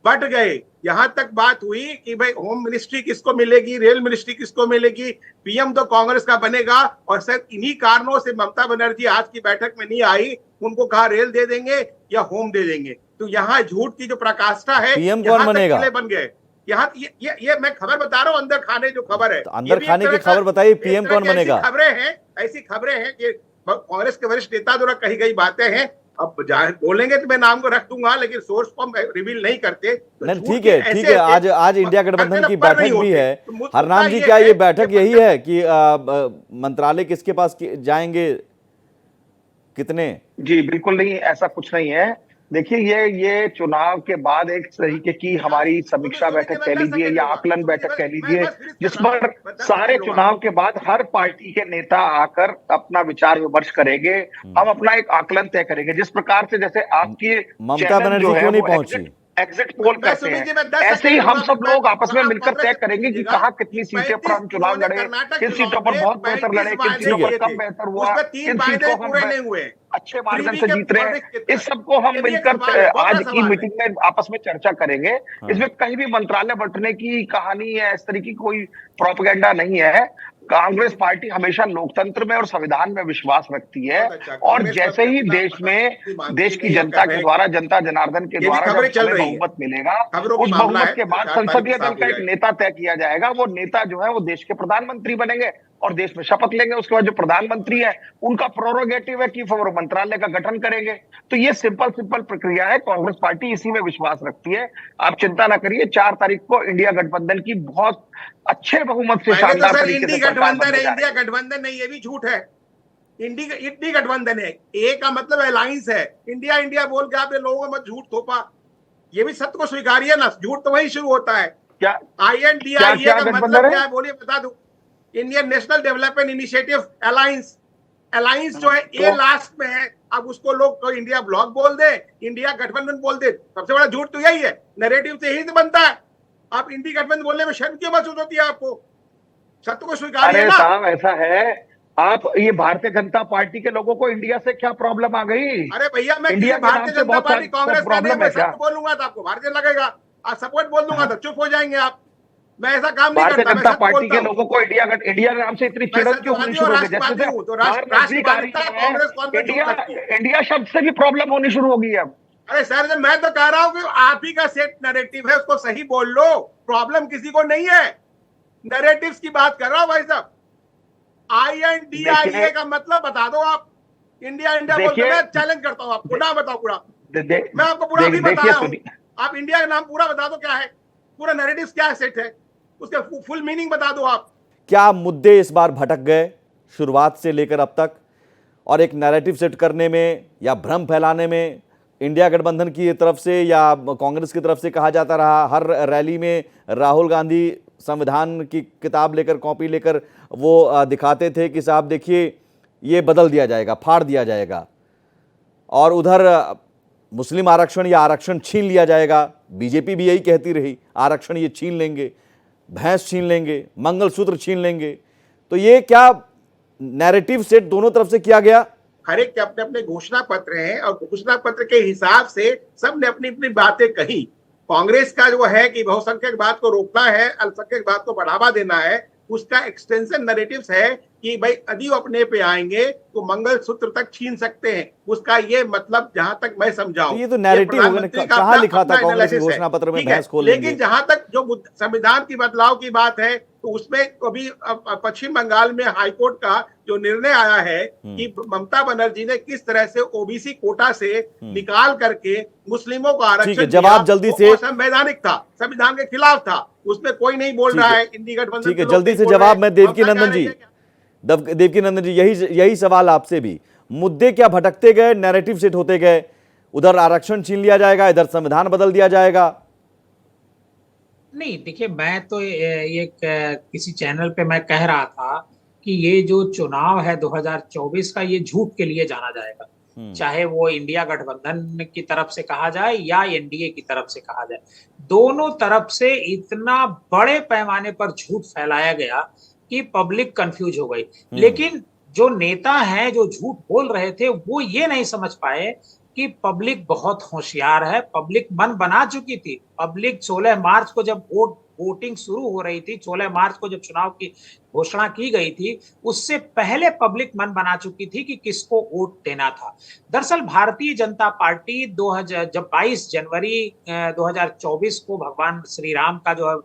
बट गए। यहां तक बात हुई कि भाई होम मिनिस्ट्री किसको मिलेगी, रेल मिनिस्ट्री किसको मिलेगी, पीएम तो कांग्रेस का बनेगा। और सर इन्हीं कारणों से ममता बनर्जी आज की बैठक में नहीं आई। उनको कहा रेल दे देंगे या होम दे देंगे। तो यहाँ झूठ की जो प्रकाष्ठा है, पीएम कौन बनेगा, बन गए। यहाँ ये मैं खबर बता रहा हूँ, अंदर खाने जो खबर है, तो अंदर खाने की खबर बताइए, पीएम कौन बनेगा। ऐसी खबरें हैं कि कांग्रेस के वरिष्ठ नेता द्वारा कही गई बातें हैं। अब बोलेंगे तो मैं नाम को रख दूंगा, लेकिन सोर्स को हम रिवील नहीं करते। तो नहीं, ठीक है। आज इंडिया गठबंधन की बैठक भी है। हरनाम जी, क्या ये बैठक यही है कि मंत्रालय किसके पास जाएंगे, कितने? जी बिल्कुल नहीं, ऐसा कुछ नहीं है। देखिए ये चुनाव के बाद एक तरीके की हमारी समीक्षा बैठक कह लीजिए या आकलन बैठक कह लीजिए, जिस पर सारे चुनाव के बाद हर पार्टी के नेता आकर अपना विचार विमर्श करेंगे। हम अपना एक आकलन तय करेंगे। जिस प्रकार से जैसे आपकी ममता बनर्जी क्यों नहीं पहुंची, एग्जिट पोल करते हैं, ऐसे ही हम सब लोग आपस में मिलकर तय करेंगे कि कहाँ कितनी सीटें पर हम चुनाव लड़े, किन सीटों पर बहुत बेहतर लड़े, किन सीटों पर कम बेहतर हुआ, किन सीटों को हम अच्छे मार्जिन से जीत रहे हैं। इस सबको हम मिलकर आज की मीटिंग में आपस में चर्चा करेंगे। इसमें कहीं भी मंत्रालय बंटने की कहानी है, इस तरह की कोई प्रोपेगेंडा नहीं है। कांग्रेस पार्टी हमेशा लोकतंत्र में और संविधान में विश्वास रखती है। और जैसे ही देश की जनता के द्वारा, जनता जनार्दन के द्वारा बहुमत मिलेगा, उस बहुमत के बाद संसदीय दल का एक नेता तय किया जाएगा। वो नेता जो है वो देश के प्रधानमंत्री बनेंगे और देश में शपथ लेंगे। उसके बाद जो प्रधानमंत्री है उनका प्रोरोगेटिव है कि वो मंत्रालय का गठन करेंगे। तो ये सिंपल प्रक्रिया है। कांग्रेस पार्टी इसी में विश्वास रखती है। आप चिंता ना करिए, 4 तारीख को इंडिया गठबंधन की बहुत अच्छे बहुमत से शानदार तरीके से गठबंधन है। इंडिया गठबंधन नहीं, ये भी झूठ है। इंडी गठबंधन है, ए का मतलब अलायंस है। इंडिया बोल के आपने लोगों को मत झूठ थोपा। ये भी सत्य को स्वीकारिए ना, झूठ तो वही शुरू होता है। क्या INDIA का मतलब क्या है बोलिए, बता दूं। Indian national development initiative alliance जो है ए लास्ट में है। अब उसको लोग तो इंडिया ब्लॉक बोल दे, इंडिया गठबंधन बोल दे, सबसे बड़ा झूठ तो यही है। नैरेटिव से ही तो बनता है। आप इंडिया गठबंधन बोलने में शर्म क्यों महसूस होती है आपको? सत्य को स्वीकारिए ना। साहब ऐसा है, आप ये भारतीय जनता पार्टी के लोगों को इंडिया से क्या प्रॉब्लम आ गई? अरे भैया, मैं इंडिया भारतीय जनता पार्टी कांग्रेस का नहीं, मैं सत्य बोलूंगा तो आपको भारतीय लगेगा, और सपोर्ट बोल दूंगा तो चुप हो जाएंगे आप। मैं ऐसा काम नहीं करता। भारतीय जनता पार्टी के लोगों को इंडिया नाम से इतनी चिड़न क्यों होनी शुरू हो गई? इंडिया शब्द से भी प्रॉब्लम होनी शुरू हो गई है अब। अरे सर, मैं तो कह रहा हूँ कि आप ही का सेट नैरेटिव है, उसको सही बोल लो। प्रॉब्लम किसी को नहीं है। नैरेटिव्स की बात कर रहा हूं भाई साहब। INDIA का मतलब बता दो आप। इंडिया इंडिया बोलते देखिए, मैं चैलेंज करता हूं आपको, ना बताओ पूरा। मैं आपको पूरा भी देखिए बताया हूं। सुनिए, आप इंडिया का नाम पूरा बता दो, क्या है पूरा नैरेटिव्स, क्या सेट है, उसका फुल मीनिंग बता दो आप। क्या मुद्दे इस बार भटक गए शुरुआत से लेकर अब तक, और एक नैरेटिव सेट करने में या भ्रम फैलाने में इंडिया गठबंधन की तरफ से या कांग्रेस की तरफ से कहा जाता रहा, हर रैली में राहुल गांधी संविधान की किताब लेकर, कॉपी लेकर वो दिखाते थे कि साहब देखिए ये बदल दिया जाएगा, फाड़ दिया जाएगा, और उधर मुस्लिम आरक्षण या आरक्षण छीन लिया जाएगा। बीजेपी भी यही कहती रही, आरक्षण ये छीन लेंगे, भैंस छीन लेंगे, मंगलसूत्र छीन लेंगे। तो ये क्या नैरेटिव सेट दोनों तरफ से किया गया? हर एक के अपने अपने घोषणा पत्र हैं और घोषणा पत्र के हिसाब से सबने अपनी अपनी बातें कही। कांग्रेस का जो है कि बहुसंख्यकवाद को रोकना है, अल्पसंख्यकवाद को बढ़ावा देना है, उसका एक्सटेंशन नैरेटिव्स है कि भाई यदि वो अपने पे आएंगे तो मंगलसूत्र तक छीन सकते हैं। उसका ये मतलब जहां तक मैं समझाऊं, तो ये तो नैरेटिव हो गया, कहां लिखा था कांग्रेस के घोषणा पत्र में भैंस खोल लेंगे? लेकिन जहां तक जो संविधान की बदलाव की बात है, तो उसमें अभी पश्चिम बंगाल में हाईकोर्ट का जो निर्णय आया है कि ममता बनर्जी ने किस तरह से ओबीसी कोटा से निकाल करके मुस्लिमों को आरक्षण, जवाब जल्दी से। संवैधानिक था, संविधान के खिलाफ था, उसमें कोई नहीं बोल रहा है। इंडी गठबंधन ठीक है, जल्दी से जवाब। मैं देवकी नंदन जी, देवकी नंदन जी, यही सवाल आपसे भी। मुद्दे क्या भटकते गए, नैरेटिव सेट होते गए? उधर आरक्षण छीन लिया जाएगा, इधर संविधान बदल दिया जाएगा। नहीं, देखिए, मैं तो ये किसी चैनल पे मैं कह रहा था कि ये जो चुनाव है 2024 का, ये झूठ के लिए जाना जाएगा, चाहे वो इंडिया गठबंधन की तरफ से कहा जाए या एनडीए की तरफ से कहा जाए। दोनों तरफ से इतना बड़े पैमाने पर झूठ फैलाया गया कि पब्लिक कंफ्यूज हो गई। लेकिन जो नेता हैं जो झूठ बोल रहे थे, वो ये नहीं समझ पाए कि पब्लिक बहुत होशियार है, पब्लिक मन बना चुकी थी। पब्लिक 16 मार्च को जब वोटिंग शुरू हो रही थी, 16 मार्च को जब चुनाव की घोषणा की गई थी, उससे पहले पब्लिक मन बना चुकी थी कि किसको वोट देना था। दरअसल भारतीय जनता पार्टी जब 22 जनवरी 2024 को भगवान श्री राम का जो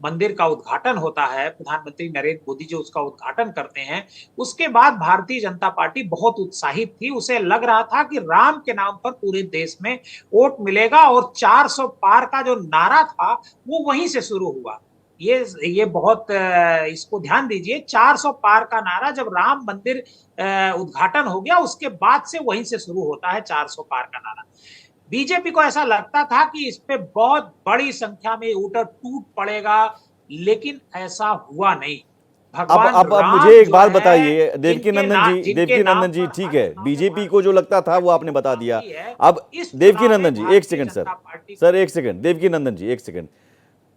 मंदिर का उद्घाटन होता है, प्रधानमंत्री नरेंद्र मोदी जी उसका उद्घाटन करते हैं, उसके बाद भारतीय जनता पार्टी बहुत उत्साहित थी। उसे लग रहा था कि राम के नाम पर पूरे देश में वोट मिलेगा, और 400 पार का जो नारा था वो वहीं से शुरू हुआ। ये बहुत इसको ध्यान दीजिए, 400 पार का नारा जब राम मंदिर उद्घाटन हो गया, उसके बाद से वहीं से शुरू होता है 400 पार का नारा। बीजेपी को ऐसा लगता था कि इस पे बहुत बड़ी संख्या में वोटर टूट पड़ेगा, लेकिन ऐसा हुआ नहीं। अब मुझे एक बात बताइए देवकी नंदन जी, ठीक है, बीजेपी को जो लगता था वो आपने बता दिया। अब देवकी नंदन जी एक सेकंड, सर एक सेकंड, देवकी नंदन जी एक सेकंड,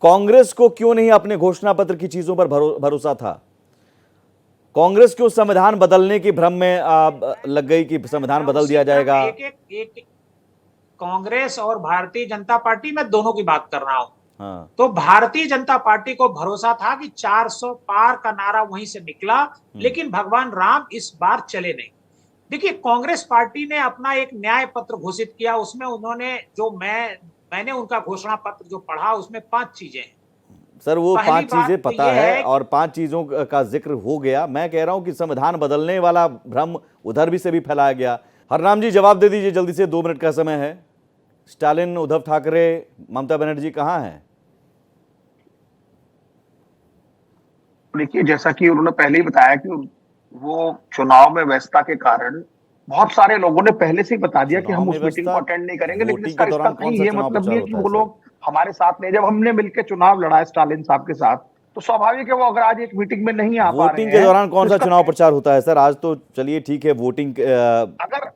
कांग्रेस को क्यों नहीं अपने घोषणा पत्र की चीजों पर भरोसा था? कांग्रेस क्यों संविधान बदलने के भ्रम में लग गई कि संविधान बदल दिया जाएगा? कांग्रेस और भारतीय जनता पार्टी, मैं दोनों की बात कर रहा हूं। हाँ। तो भारतीय जनता पार्टी को भरोसा था कि 400 पार का नारा वहीं से निकला, लेकिन भगवान राम इस बार चले नहीं। देखिए, कांग्रेस पार्टी ने अपना एक न्याय पत्र घोषित किया, उसमें उन्होंने मैंने उनका घोषणा पत्र जो पढ़ा, उसमें 5 चीजें हैं। सर वो 5 चीजें पता है और 5 चीजों का जिक्र हो गया। मैं कह रहा हूं कि संविधान बदलने वाला भ्रम उधर भी से भी फैलाया गया। हरनाम जी जवाब दे दीजिए जल्दी से, 2 मिनट का समय है। स्टालिन, उद्धव ठाकरे, ममता बनर्जी कहां हैं? देखिए, जैसा कि उन्होंने पहले ही बताया कि वो चुनाव में व्यस्तता के कारण बहुत सारे लोगों ने पहले से ही बता दिया कि हम उस मीटिंग को अटेंड नहीं करेंगे, लेकिन इसका कहीं ये मतलब नहीं है कि वो लोग हमारे साथ नहीं। जब हमने मिलकर चुनाव लड़ा है स्टालिन साहब के साथ, तो स्वाभाविक है वो अगर आज एक मीटिंग में नहीं आ पा रहे हैं। वोटिंग के दौरान कौन सा चुनाव प्रचार होता है सर? आज तो चलिए ठीक है, वोटिंग अगर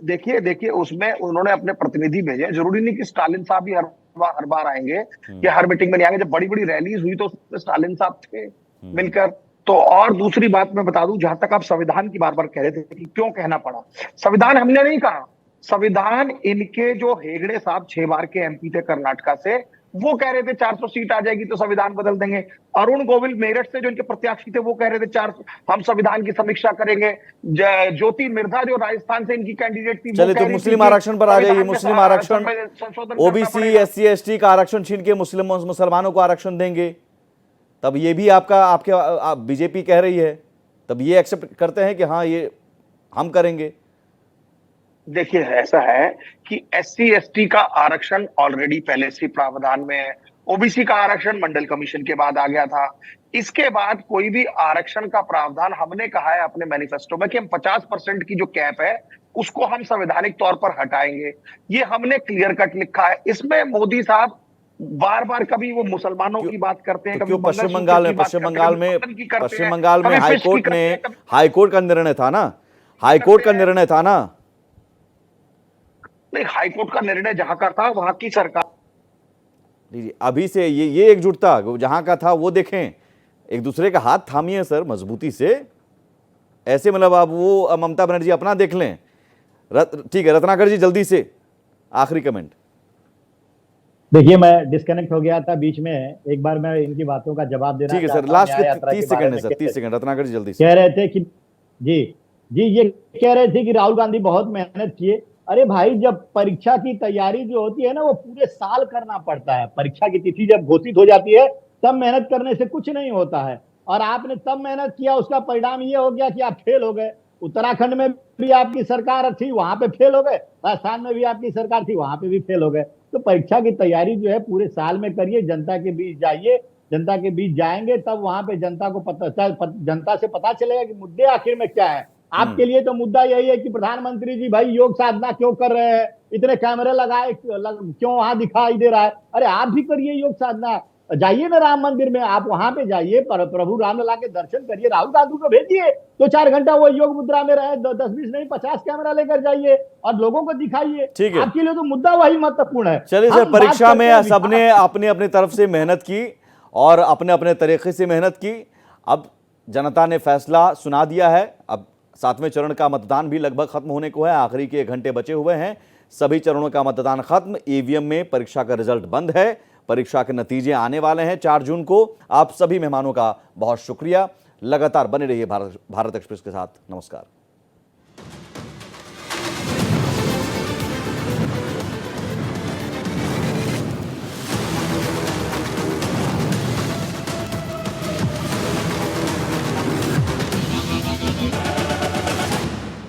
देखिए उसमें उन्होंने अपने प्रतिनिधि भेजे। जरूरी नहीं कि स्टालिन साहब ही हर बार आएंगे या हर मीटिंग में नहीं आएंगे। जब बड़ी बड़ी रैलीज हुई तो उसमें स्टालिन साहब थे मिलकर। तो और दूसरी बात मैं बता दूं, जहां तक आप संविधान की बार बार कह रहे थे कि क्यों कहना पड़ा, संविधान हमने नहीं कहा, संविधान इनके जो हेगड़े साहब 6 बार के एमपी थे कर्नाटका से, वो कह रहे थे 400 सीट आ जाएगी तो संविधान बदल देंगे। अरुण गोविल मेरठ से जो इनके प्रत्याशी थे वो कह रहे थे 400 हम संविधान की समीक्षा करेंगे। ज्योति मिर्धा जो राजस्थान से इनकी कैंडिडेट थी, चले तो मुस्लिम आरक्षण पर आ जाइए। मुस्लिम आरक्षण, ओबीसी SC ST का आरक्षण छीन के मुसलमानों को आरक्षण देंगे, तब ये भी आपके बीजेपी कह रही है, तब ये एक्सेप्ट करते हैं कि हाँ ये हम करेंगे। देखिए ऐसा है कि SC/ST का आरक्षण ऑलरेडी पहले से प्रावधान में है। ओबीसी का आरक्षण मंडल कमीशन के बाद आ गया था। इसके बाद कोई भी आरक्षण का प्रावधान हमने कहा है अपने मैनिफेस्टो में कि हम 50% की जो कैप है उसको हम संवैधानिक तौर पर हटाएंगे। ये हमने क्लियर कट लिखा है। इसमें मोदी साहब बार बार कभी वो मुसलमानों की बात करते हैं, तो कभी क्यों पश्चिम मंगलसूत्र बंगाल की में बात पश्चिम करते हैं, बंगाल कभी में पतन की करते पश्चिम हैं, बंगाल में कभी फिश की करते हैं, कभी हाईकोर्ट का निर्णय था ना, हाईकोर्ट का निर्णय था ना। नहीं, हाईकोर्ट का निर्णय जहां का था वहां की सरकार जी, अभी से ये एकजुटता जहां का था वो देखें, एक दूसरे का हाथ थामिए सर मजबूती से। ऐसे मतलब आप वो ममता बनर्जी अपना देख लें। ठीक है रत्नाकर जी, जल्दी से आखिरी कमेंट। देखिए मैं डिस्कनेक्ट हो गया था बीच में, एक बार मैं इनकी बातों का जवाब देना ठीक है सर, चाहता हूं। लास्ट न्याय के यात्रा 30 के बारे सेकंड है में सर, 30 सेकंड रत्नाकर जी जल्दी से। कह रहे थे कि जी ये कह रहे थे कि राहुल गांधी बहुत मेहनत किए। अरे भाई, जब परीक्षा की तैयारी जो होती है ना वो पूरे साल करना पड़ता है। परीक्षा की तिथि जब घोषित हो जाती है तब मेहनत करने से कुछ नहीं होता है। और आपने तब मेहनत किया, उसका परिणाम ये हो गया कि आप फेल हो गए। उत्तराखंड में भी आपकी सरकार थी, वहां पे फेल हो गए। राजस्थान में भी आपकी सरकार थी, वहां पे भी फेल हो गए। तो परीक्षा की तैयारी जो है पूरे साल में करिए, जनता के बीच जाइए। जनता के बीच जाएंगे तब वहां पे जनता से पता चलेगा कि मुद्दे आखिर में क्या है। आपके लिए तो मुद्दा यही है कि प्रधानमंत्री जी भाई योग साधना क्यों कर रहे हैं, इतने कैमरे लगाए क्यों वहां दिखाई दे रहा है। अरे आप भी करिए योग साधना, जाइए ना राम मंदिर में, आप वहां पे जाइए, प्रभु रामलला के दर्शन करिए। राहुल गांधी को भेजिए तो 4 घंटा वो योग मुद्रा में रहे, 10-20 नहीं 50 कैमरा लेकर जाइए और लोगों को दिखाइए। ठीक है, आपके लिए तो मुद्दा वही महत्वपूर्ण है। चलिए सर, परीक्षा में सबने अपने अपने तरफ से मेहनत की और अपने अपने तरीके से मेहनत की। अब जनता ने फैसला सुना दिया है। अब 7वें चरण का मतदान भी लगभग खत्म होने को है, आखिरी के 1 घंटे बचे हुए हैं। सभी चरणों का मतदान खत्म, ईवीएम में परीक्षा का रिजल्ट बंद है। परीक्षा के नतीजे आने वाले हैं 4 जून को। आप सभी मेहमानों का बहुत शुक्रिया। लगातार बने रहिए भारत एक्सप्रेस के साथ। नमस्कार।